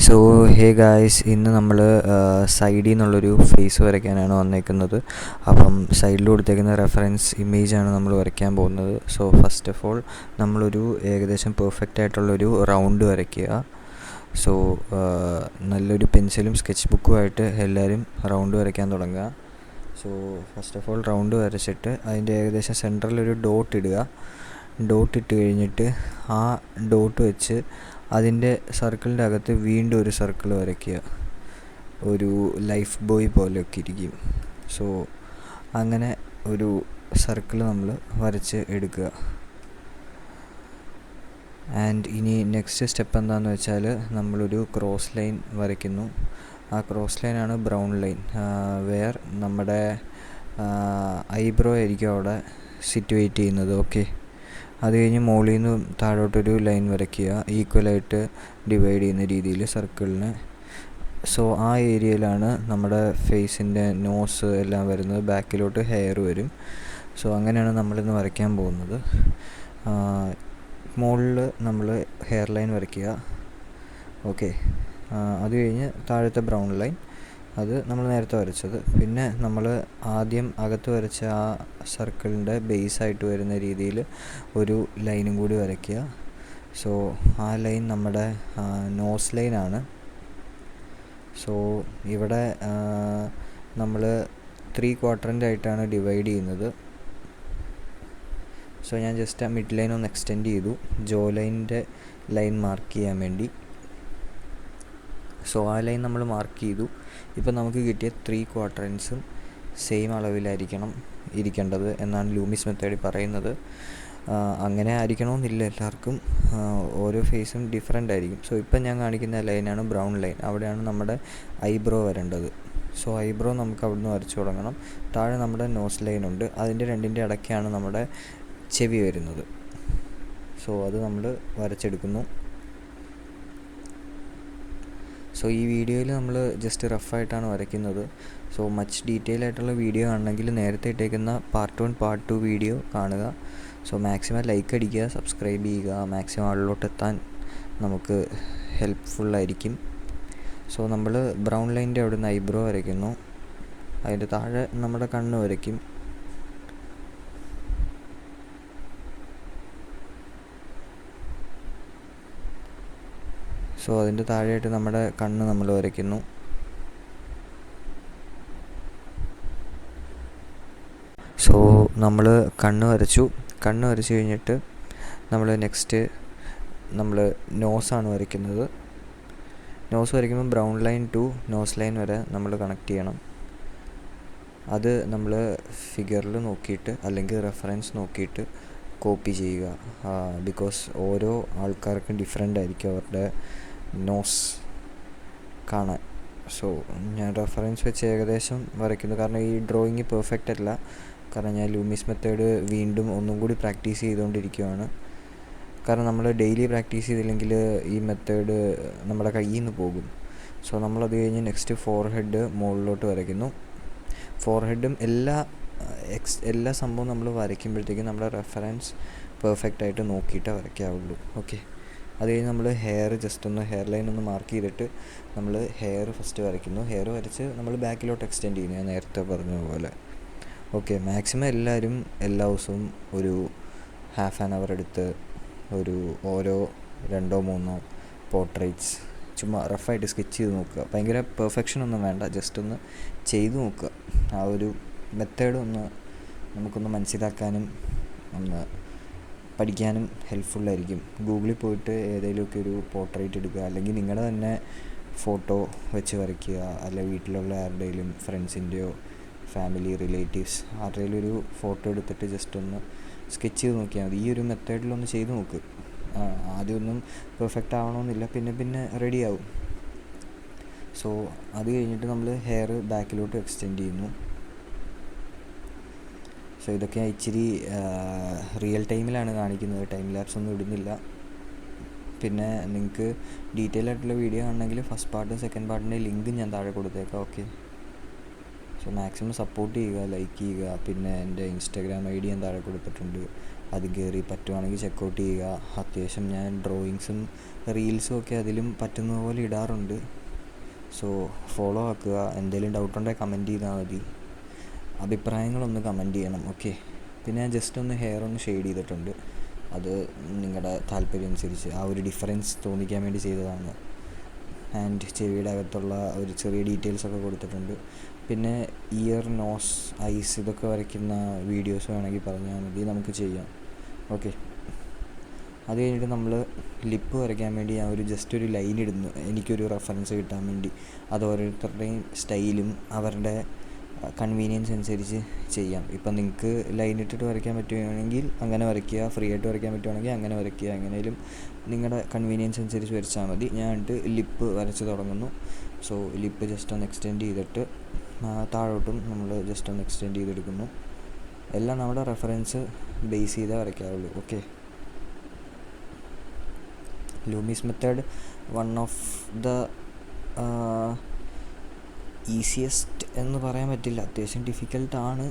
So hey guys, ഇന്ന് നമ്മൾ സൈഡിൽ നിന്നുള്ളൊരു ഫേസ് വരയ്ക്കാനാണ് വന്നേക്കുന്നത്. അപ്പം സൈഡിൽ കൊടുത്തേക്കുന്ന റെഫറൻസ് ഇമേജാണ് നമ്മൾ വരയ്ക്കാൻ പോകുന്നത്. സോ ഫസ്റ്റ് ഓഫ് ഓൾ നമ്മളൊരു ഏകദേശം പെർഫെക്റ്റ് ആയിട്ടുള്ളൊരു റൗണ്ട് വരയ്ക്കുക. സോ നല്ലൊരു പെൻസിലും സ്കെച്ച് ബുക്കുമായിട്ട് എല്ലാവരും റൗണ്ട് വരയ്ക്കാൻ തുടങ്ങുക. So first of all round വരച്ചിട്ട് അതിൻ്റെ ഏകദേശം സെൻറ്ററിലൊരു ഡോട്ട് ഇടുക. ഡോട്ട് ഇട്ട് കഴിഞ്ഞിട്ട് ആ ഡോട്ട് വെച്ച് അതിൻ്റെ സർക്കിളിൻ്റെ അകത്ത് വീണ്ടും ഒരു സർക്കിൾ വരയ്ക്കുക. ഒരു ലൈഫ് ബോയ് പോലെയൊക്കെ ഇരിക്കും. സോ അങ്ങനെ ഒരു സർക്കിൾ നമ്മൾ വരച്ച് എടുക്കുക. ആൻഡ് ഇനി നെക്സ്റ്റ് സ്റ്റെപ്പ് എന്താണെന്ന് വെച്ചാൽ നമ്മളൊരു ക്രോസ് ലൈൻ വരയ്ക്കുന്നു. ആ ക്രോസ് ലൈനാണ് ബ്രൗൺ ലൈൻ. വേർ നമ്മുടെ ഐബ്രോ ആയിരിക്കും അവിടെ സിറ്റുവേറ്റ് ചെയ്യുന്നത്. ഓക്കെ, അത് കഴിഞ്ഞ് മുകളിൽ നിന്ന് താഴോട്ടൊരു ലൈൻ വരയ്ക്കുക, ഈക്വലായിട്ട് ഡിവൈഡ് ചെയ്യുന്ന രീതിയിൽ സർക്കിളിന്. സോ ആ ഏരിയയിലാണ് നമ്മുടെ ഫേസിൻ്റെ നോസ് എല്ലാം വരുന്നത്. ബാക്കിലോട്ട് ഹെയർ വരും. സോ അങ്ങനെയാണ് നമ്മളിന്ന് വരയ്ക്കാൻ പോകുന്നത്. മുകളിൽ നമ്മൾ ഹെയർ ലൈൻ വരയ്ക്കുക. ഓക്കെ, അത് കഴിഞ്ഞ് താഴത്തെ ബ്രൗൺ ലൈൻ, അത് നമ്മൾ നേരത്തെ വരച്ചത്. പിന്നെ നമ്മൾ ആദ്യം അകത്ത് വരച്ച ആ സർക്കിളിൻ്റെ ബേസായിട്ട് വരുന്ന രീതിയിൽ ഒരു ലൈനും കൂടി വരയ്ക്കുക. സോ ആ ലൈൻ നമ്മുടെ നോസ് ലൈനാണ്. സോ ഇവിടെ നമ്മൾ 3 ക്വാഡ്രൻ്റ് ആയിട്ടാണ് ഡിവൈഡ് ചെയ്യുന്നത്. സോ ഞാൻ ജസ്റ്റ് ആ മിഡ് ലൈൻ ഒന്ന് എക്സ്റ്റെൻഡ് ചെയ്തു, ജോ ലൈനിൻ്റെ ലൈൻ മാർക്ക് ചെയ്യാൻ വേണ്ടി. സോ ആ ലൈൻ നമ്മൾ മാർക്ക് ചെയ്തു. ഇപ്പോൾ നമുക്ക് കിട്ടിയ 3 ക്വാഡ്രൻസും സെയിം അളവിലായിരിക്കണം ഇരിക്കേണ്ടത് എന്നാണ് ലൂമിസ് മെത്തേഡിൽ പറയുന്നത്. അങ്ങനെ ആയിരിക്കണമെന്നില്ല, എല്ലാവർക്കും ഓരോ ഫേസും ഡിഫറെൻ്റ് ആയിരിക്കും. സോ ഇപ്പം ഞാൻ കാണിക്കുന്ന ലൈനാണ് ബ്രൗൺ ലൈൻ. അവിടെയാണ് നമ്മുടെ ഐബ്രോ വരേണ്ടത്. സോ ഐബ്രോ നമുക്ക് അവിടുന്ന് വരച്ചു തുടങ്ങണം. താഴെ നമ്മുടെ നോസ് ലൈനുണ്ട്, അതിൻ്റെ രണ്ടിൻ്റെ ഇടയ്ക്കാണ് നമ്മുടെ ചെവി വരുന്നത്. സോ അത് നമ്മൾ വരച്ചെടുക്കുന്നു. സോ ഈ വീഡിയോയിൽ നമ്മൾ ജസ്റ്റ് റഫായിട്ടാണ് വരയ്ക്കുന്നത്. സോ മച്ച് ഡീറ്റെയിൽ ആയിട്ടുള്ള വീഡിയോ കാണണമെങ്കിൽ നേരത്തെ ഇട്ടേക്കുന്ന പാർട്ട് 1 പാർട്ട് 2 വീഡിയോ കാണുക. സോ മാക്സിമം ലൈക്ക് അടിക്കുക, സബ്സ്ക്രൈബ് ചെയ്യുക. മാക്സിമം ആളിലോട്ട് എത്താൻ നമുക്ക് ഹെൽപ്ഫുള്ളായിരിക്കും. സോ നമ്മൾ ബ്രൗൺ ലൈനിൻ്റെ അവിടെ നിന്ന് ഐബ്രോ വരയ്ക്കുന്നു. അതിൻ്റെ താഴെ നമ്മുടെ കണ്ണ് വരയ്ക്കും. സോ അതിൻ്റെ താഴെയായിട്ട് നമ്മുടെ കണ്ണ് നമ്മൾ വരയ്ക്കുന്നു. സോ നമ്മൾ കണ്ണ് വരച്ചു കഴിഞ്ഞിട്ട് നമ്മൾ നെക്സ്റ്റ് നമ്മൾ നോസാണ് വരയ്ക്കുന്നത്. നോസ് വരയ്ക്കുമ്പോൾ brown line to nose line വരെ നമ്മൾ കണക്ട് ചെയ്യണം. അത് നമ്മൾ ഫിഗറിൽ നോക്കിയിട്ട് അല്ലെങ്കിൽ റെഫറൻസ് നോക്കിയിട്ട് കോപ്പി ചെയ്യുക. ബിക്കോസ് ഓരോ ആൾക്കാർക്കും ഡിഫറെൻ്റ് ആയിരിക്കും അവരുടെ നോസ് കാണാൻ. സോ ഞാൻ റെഫറൻസ് വെച്ച് ഏകദേശം വരയ്ക്കുന്നു. കാരണം ഈ ഡ്രോയിങ് പെർഫെക്റ്റ് അല്ല. കാരണം ഞാൻ ലൂമിസ് മെത്തേഡ് വീണ്ടും ഒന്നും കൂടി പ്രാക്ടീസ് ചെയ്തുകൊണ്ടിരിക്കുകയാണ്. കാരണം നമ്മൾ ഡെയിലി പ്രാക്ടീസ് ചെയ്തില്ലെങ്കിൽ ഈ മെത്തേഡ് നമ്മുടെ കയ്യിൽ നിന്ന് പോകും. സോ നമ്മളത് കഴിഞ്ഞ് നെക്സ്റ്റ് ഫോർഹെഡ് മുകളിലോട്ട് വരയ്ക്കുന്നു. ഫോർഹെഡും എല്ലാ സംഭവം നമ്മൾ വരയ്ക്കുമ്പോഴത്തേക്കും നമ്മുടെ റെഫറൻസ് പെർഫെക്റ്റായിട്ട് നോക്കിയിട്ടേ വരയ്ക്കാവുള്ളൂ. ഓക്കെ, അത് കഴിഞ്ഞ് നമ്മൾ ഹെയർ ജസ്റ്റ് ഒന്ന് ഹെയർ ലൈൻ ഒന്ന് മാർക്ക് ചെയ്തിട്ട് നമ്മൾ ഹെയർ ഫസ്റ്റ് വരയ്ക്കുന്നു. ഹെയർ വരച്ച് നമ്മൾ ബാക്കിലോട്ട് എക്സ്റ്റെൻഡ് ചെയ്യുന്നു, ഞാൻ നേരത്തെ പറഞ്ഞ പോലെ. ഓക്കെ, മാക്സിമം എല്ലാവരും എല്ലാ ദിവസവും ഒരു ഹാഫ് ആൻ അവർ എടുത്ത് ഓരോ 2-3 പോർട്രേറ്റ്സ് ചുമ്മാ റഫായിട്ട് സ്കെച്ച് ചെയ്ത് നോക്കുക. ഭയങ്കര പെർഫെക്ഷനൊന്നും വേണ്ട, ജസ്റ്റ് ഒന്ന് ചെയ്ത് നോക്കുക. ആ ഒരു മെത്തേഡ് നമുക്കൊന്ന് മനസ്സിലാക്കാനും ഒന്ന് പഠിക്കാനും ഹെൽപ്ഫുള്ളായിരിക്കും. ഗൂഗിളിൽ പോയിട്ട് ഏതെങ്കിലുമൊക്കെ ഒരു പോർട്രേറ്റ് എടുക്കുക, അല്ലെങ്കിൽ നിങ്ങളുടെ തന്നെ ഫോട്ടോ വെച്ച് വരയ്ക്കുക. അല്ല വീട്ടിലുള്ള ആരുടെയും ഫ്രണ്ട്സിൻ്റെയോ ഫാമിലി റിലേറ്റീവ്സ് ആരുടെയും ഒരു ഫോട്ടോ എടുത്തിട്ട് ജസ്റ്റ് ഒന്ന് സ്കെച്ച് ചെയ്ത് നോക്കിയാൽ മതി. ഈ ഒരു മെത്തേഡിലൊന്ന് ചെയ്ത് നോക്ക്. ആദ്യമൊന്നും പെർഫെക്റ്റ് ആവണമെന്നില്ല, പിന്നെ റെഡിയാവും. സോ അത് കഴിഞ്ഞിട്ട് നമ്മൾ ഹെയർ ബാക്കിലോട്ട് എക്സ്റ്റെൻഡ് ചെയ്യുന്നു. സോ ഇതൊക്കെ ഇച്ചിരി റിയൽ ടൈമിലാണ് കാണിക്കുന്നത്, ടൈം ലാപ്സ് ഒന്നും ഇടുന്നില്ല. പിന്നെ നിങ്ങൾക്ക് ഡീറ്റെയിൽ ആയിട്ടുള്ള വീഡിയോ കാണണമെങ്കിൽ ഫസ്റ്റ് പാർട്ടും സെക്കൻഡ് പാർട്ടിൻ്റെ ലിങ്ക് ഞാൻ താഴെ കൊടുത്തേക്കാം. ഓക്കെ, സോ മാക്സിമം സപ്പോർട്ട് ചെയ്യുക, ലൈക്ക് ചെയ്യുക. പിന്നെ എൻ്റെ ഇൻസ്റ്റാഗ്രാം ID ഞാൻ താഴെ കൊടുത്തിട്ടുണ്ട്, അത് കയറി പറ്റുവാണെങ്കിൽ ചെക്കൗട്ട് ചെയ്യുക. അത്യാവശ്യം ഞാൻ ഡ്രോയിങ്സും റീൽസും ഒക്കെ അതിലും പറ്റുന്ന പോലെ ഇടാറുണ്ട്. സോ ഫോളോ ആക്കുക. എന്തെങ്കിലും ഡൗട്ടുണ്ടെങ്കിൽ കമൻറ്റ് ചെയ്താൽ മതി. അഭിപ്രായങ്ങളൊന്ന് കമൻറ്റ് ചെയ്യണം. ഓക്കെ. പിന്നെ ഞാൻ ജസ്റ്റ് ഒന്ന് ഹെയർ ഒന്ന് ഷെയ്ഡ് ചെയ്തിട്ടുണ്ട്. അത് നിങ്ങളുടെ താല്പര്യം അനുസരിച്ച് ആ ഒരു ഡിഫറൻസ് തോന്നിക്കാൻ വേണ്ടി ചെയ്തതാണ്. ആൻഡ് ചെവിയുടെ അകത്തുള്ള ഒരു ചെറിയ ഡീറ്റെയിൽസൊക്കെ കൊടുത്തിട്ടുണ്ട്. പിന്നെ ഇയർ, നോസ്, ഐസ് ഇതൊക്കെ വരയ്ക്കുന്ന വീഡിയോസ് വേണമെങ്കിൽ പറഞ്ഞാൽ മതി, നമുക്ക് ചെയ്യാം. ഓക്കെ. അത് കഴിഞ്ഞിട്ട് നമ്മൾ ലിപ്പ് വരയ്ക്കാൻ വേണ്ടി ഞാൻ ജസ്റ്റ് ഒരു ലൈൻ ഇടുന്നു, എനിക്കൊരു റെഫറൻസ് കിട്ടാൻ വേണ്ടി. അത് ഓരോരുത്തരുടെയും സ്റ്റൈലും അവരുടെ കൺവീനിയൻസ് അനുസരിച്ച് ചെയ്യാം. ഇപ്പം നിങ്ങൾക്ക് ലൈൻ ഇട്ടിട്ട് വരയ്ക്കാൻ പറ്റുകയാണെങ്കിൽ അങ്ങനെ വരയ്ക്കുക, ഫ്രീ ആയിട്ട് വരയ്ക്കാൻ പറ്റുകയാണെങ്കിൽ അങ്ങനെ വരയ്ക്കുക. എങ്ങനെയും നിങ്ങളുടെ കൺവീനിയൻസ് അനുസരിച്ച് വരച്ചാൽ മതി. ഞാൻ എന്നിട്ട് ലിപ്പ് വരച്ച് തുടങ്ങുന്നു. സോ ലിപ്പ് ജസ്റ്റ് ഒന്ന് എക്സ്റ്റെൻഡ് ചെയ്തിട്ട് താഴോട്ടും നമ്മൾ ജസ്റ്റ് ഒന്ന് എക്സ്റ്റെൻഡ് ചെയ്തെടുക്കുന്നു. എല്ലാം നമ്മുടെ റെഫറൻസ് ബേസ് ചെയ്തേ വരയ്ക്കാവുള്ളൂ. Okay. Loomis method one of the easiest എന്ന് പറയാൻ പറ്റില്ല, അത്യാവശ്യം ഡിഫിക്കൽട്ടാണ്.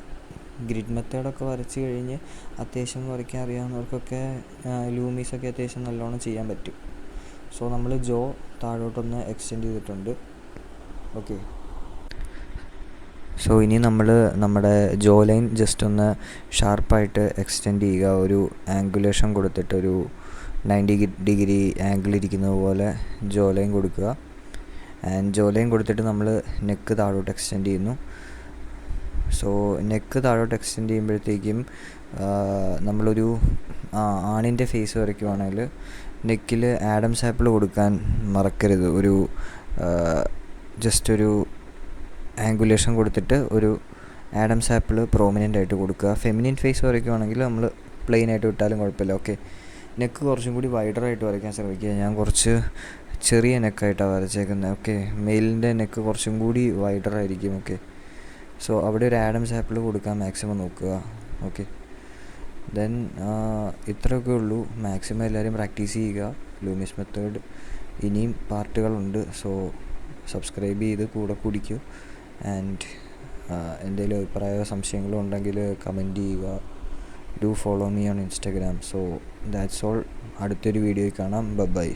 ഗ്രിഡ് മെത്തേഡൊക്കെ വരച്ച് കഴിഞ്ഞ് അത്യാവശ്യം വരയ്ക്കാൻ അറിയാവുന്നവർക്കൊക്കെ ലൂമീസൊക്കെ അത്യാവശ്യം നല്ലോണം ചെയ്യാൻ പറ്റും. സോ നമ്മൾ ജോ താഴോട്ടൊന്ന് എക്സ്റ്റെൻഡ് ചെയ്തിട്ടുണ്ട്. ഓക്കെ. സോ ഇനി നമ്മൾ നമ്മുടെ ജോ ലൈൻ ജസ്റ്റ് ഒന്ന് ഷാർപ്പായിട്ട് എക്സ്റ്റെൻഡ് ചെയ്യുക. ഒരു ആംഗുലേഷൻ കൊടുത്തിട്ട് ഒരു 90 ഡിഗ്രി ആംഗിൾ ഇരിക്കുന്നത് പോലെ ജോ ലൈൻ കൊടുക്കുക. ആൻഡ് ജോ ലൈൻ കൊടുത്തിട്ട് നമ്മൾ നെക്ക് താഴോട്ട് എക്സ്റ്റെൻഡ് ചെയ്യുന്നു. സോ നെക്ക് താഴോട്ട് എക്സ്റ്റെൻഡ് ചെയ്യുമ്പോഴത്തേക്കും നമ്മളൊരു ആണിൻ്റെ ഫേസ് വരയ്ക്കുവാണെങ്കിൽ നെക്കിൽ ആഡംസ് ആപ്പിൾ കൊടുക്കാൻ മറക്കരുത്. ഒരു ജസ്റ്റ് ഒരു ആംഗുലേഷൻ കൊടുത്തിട്ട് ഒരു ആഡംസ് ആപ്പിൾ പ്രോമിനൻ്റ് ആയിട്ട് കൊടുക്കുക. ഫെമിനിൻ ഫേസ് വരയ്ക്കുവാണെങ്കിൽ നമ്മൾ പ്ലെയിൻ ആയിട്ട് വിട്ടാലും കുഴപ്പമില്ല. ഓക്കെ. നെക്ക് കുറച്ചും കൂടി വൈഡറായിട്ട് വരയ്ക്കാൻ ശ്രമിക്കുക. ഞാൻ കുറച്ച് ചെറിയ നെക്കായിട്ടാണ് വരച്ചേക്കുന്നത്. ഓക്കെ. മെയിലിൻ്റെ നെക്ക് കുറച്ചും കൂടി വൈഡറായിരിക്കും. ഓക്കെ. സോ അവിടെ ഒരു ആഡംസ് ആപ്പിൾ കൊടുക്കാൻ മാക്സിമം നോക്കുക. ഓക്കെ. ദെൻ ഇത്രയൊക്കെ ഉള്ളൂ. മാക്സിമം എല്ലാവരും പ്രാക്ടീസ് ചെയ്യുക ലൂമിസ് മെത്തേഡ്. ഇനിയും പാർട്ടുകളുണ്ട്. സോ സബ്സ്ക്രൈബ് ചെയ്ത് കൂടെ കുടിക്കൂ. ആൻഡ് എന്തെങ്കിലും അഭിപ്രായമോ സംശയങ്ങളോ ഉണ്ടെങ്കിൽ കമൻറ്റ് ചെയ്യുക. Do follow me on Instagram. So that's all. അടുത്തൊരു വീഡിയോയിൽ കാണാം. ബൈ.